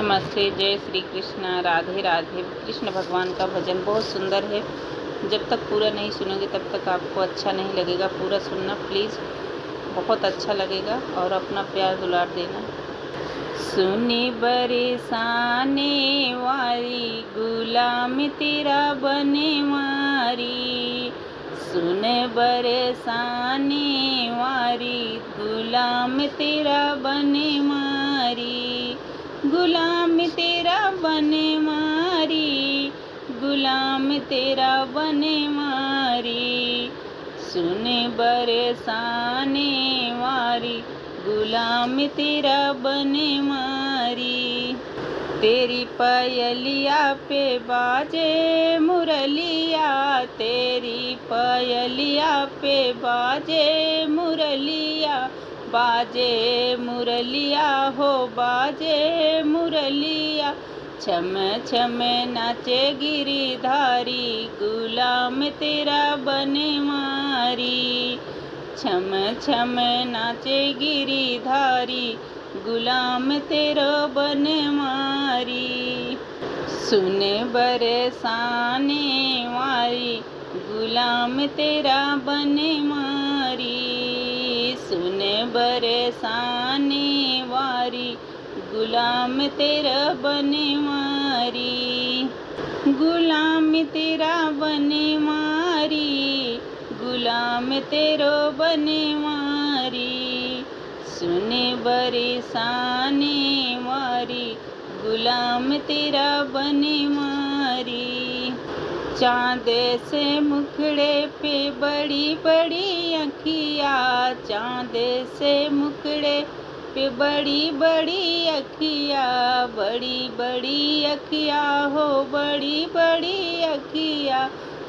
नमस्ते, जय श्री कृष्ण, राधे राधे। कृष्ण भगवान का भजन बहुत सुंदर है। जब तक पूरा नहीं सुनोगे तब तक आपको अच्छा नहीं लगेगा। पूरा सुनना प्लीज़, बहुत अच्छा लगेगा और अपना प्यार दुलार देना। सुनी बरसाने वाली गुलाम तेरा बने मारी, सुन बरसाने वाली गुलाम तेरा बने मारी, गुलाम तेरा बने मारी, गुलाम तेरा बने मारी, सुन बरसाने वाली गुलाम तेरा बने मारी। तेरी पायलिया पे बाजे मुरलिया, तेरी पायलिया पे बाजे मुरलिया, बाजे मुरलिया हो बाजे मुरलिया, छम छम नाचे गिरिधारी, गुलाम तेरा बने मारी, छम छम नाचे गिरिधारी, गुलाम तेरो बन मारी। सुन बरसाने वाली गुलाम तेरा बन मारी, सुन बरसाने वाली गुलाम तेरा बन मारी, गुलाम तेरा बन मारी, गुलाम तेरो बने मारी, सुन बरसाने वाली गुलाम तेरा बने मारी। चाँद से मुखड़े पे बड़ी बड़ी अखिया, चाँद से मुखड़े पे बड़ी बड़ी अखिया, बड़ी बड़ी अखिया हो बड़ी बड़ी अखिया,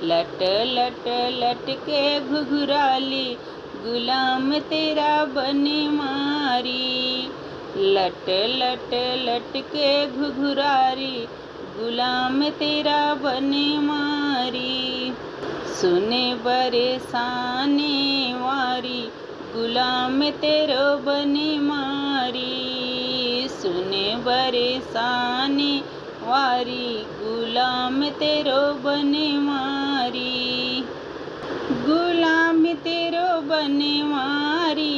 लट लट लट के घुघराली, गुलाम तेरा बने मारी, लट लट लट के घुघरारी, गुलाम तेरा बने मारी। सुने बरसाने वाली गुलाम तेरो बने मारी, सुने बरसाने वाली गुलाम तेरो बने मारी, गुलाम तेरो बने मारी,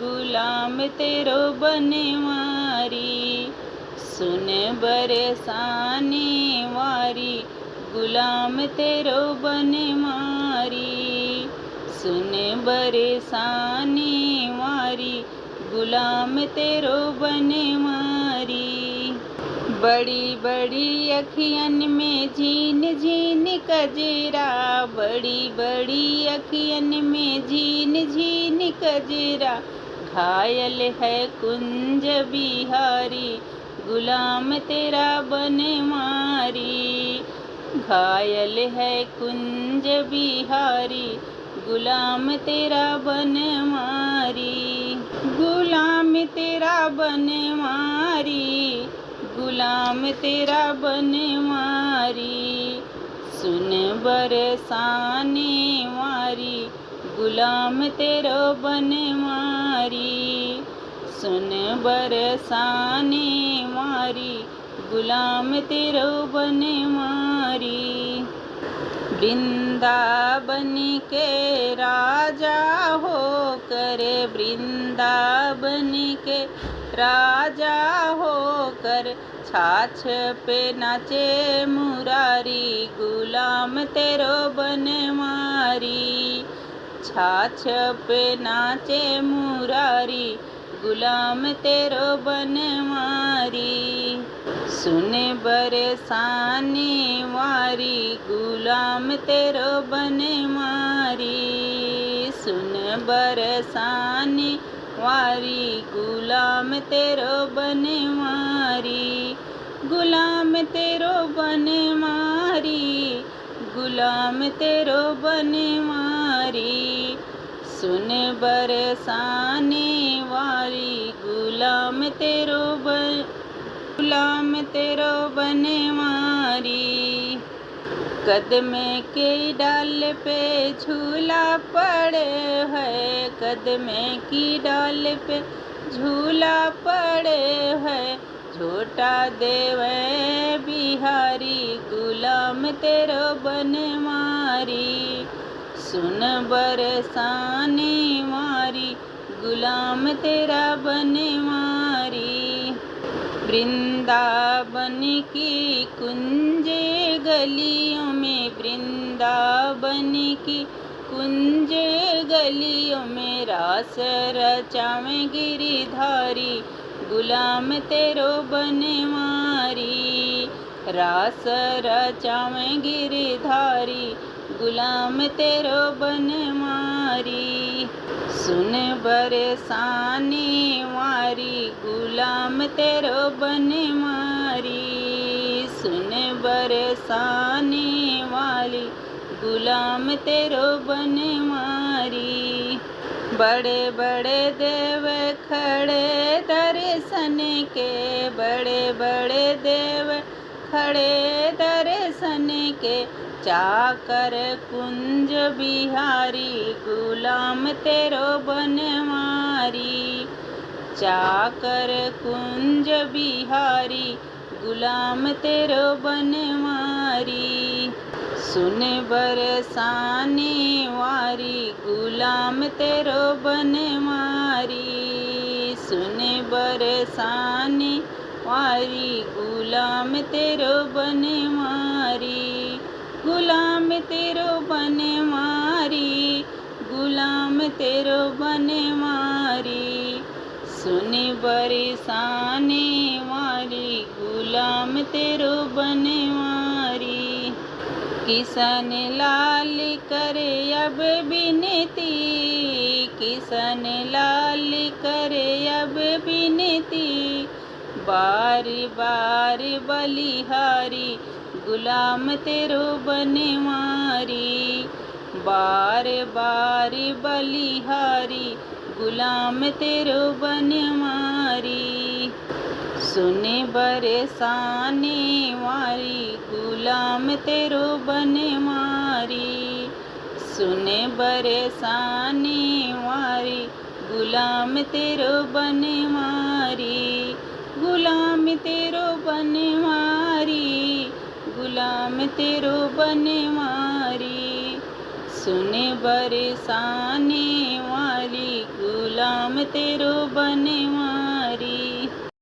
गुलाम तेरो बने मारी, सुन बरसाने वाली गुलाम तेरो बने मारी, सुन बरसाने वाली गुलाम तेरो बने मारी। बड़ी बड़ी अखियन में झीन झीन कजरा, बड़ी बड़ी अखियन में झीन झीन कजरा, घायल है कुंज बिहारी, गुलाम तेरा बन मारी, घायल है कुंज बिहारी, गुलाम तेरा बन मारी, गुलाम तेरा बन मारी, गुलाम तेरा बन मारी, सुन बरसाने वाली गुलाम तेरो बन मारी, सुन बरसाने वाली गुलाम तेरो बन मारी। वृंदावन के राजा हो कर, वृंदावन के राजा हो कर, छाछ पे नाचे मुरारी, गुलाम तेरो बन मारी, छाछ पे नाचे मुरारी, गुलाम तेरो बन मारी। सुन बरसाने वाली गुलाम तेरो बन मारी, सुन बरसाने वाली गुलाम तेरो बन मारी, गुलाम तेरो बन मारी, गुलाम तेरो बन मारी, सुन बरसाने वाली गुलाम तेरो बन मारी। कदमे के डाल पे झूला पड़े है, कदमे की डाल पे झूला पड़े है, झूठा देवे बिहारी गुलाम तेरो बनवारी। सुन बरसाने मारी गुलाम तेरा बनवारी। वृंदावन की कुंज गलियों में, वृंदावन की कुंज गलियों में रास रचावे गिरिधारी गुलाम तेरो बनवारी। रास रचावे गिरिधारी गुलाम तेरो बनवारी। सुन बरसाने वारी गुलाम तेरो बनवारी। सुन बरसाने वाली गुलाम तेरो बनवारी। बड़े बड़े देव खड़े दर्शन के, बड़े बड़े देव खड़े दर्शन के चाकर कुंज बिहारी गुलाम तेरो बनवारी। चाकर कुंज बिहारी गुलाम तेरो बनवारी। सुन बरसाने वारी गुलाम तेरो बनवारी। सुन बरसाने वारी गुलाम तेरो बनवारी। गुलाम तेरो बनवारी गुलाम तेरो बनवारी। सुन बरसाने वाली गुलाम तेरो बनवारी। किशन लाल करे अब विनती, किशन लाल करे अब विनती। बार बार बलिहारी गुलाम तेरो बनवारी। बार बार बलिहारी गुलाम तेरो बनवारी। सुन बरसाने वारी गुलाम तेरो बनवारी। सुन बरसाने वारी गुलाम तेरो बनवारी। गुलाम तेरो बनवारी गुलाम तेरो बनवारी। सुन बरसाने वाली गुलाम तेरो बनवारी।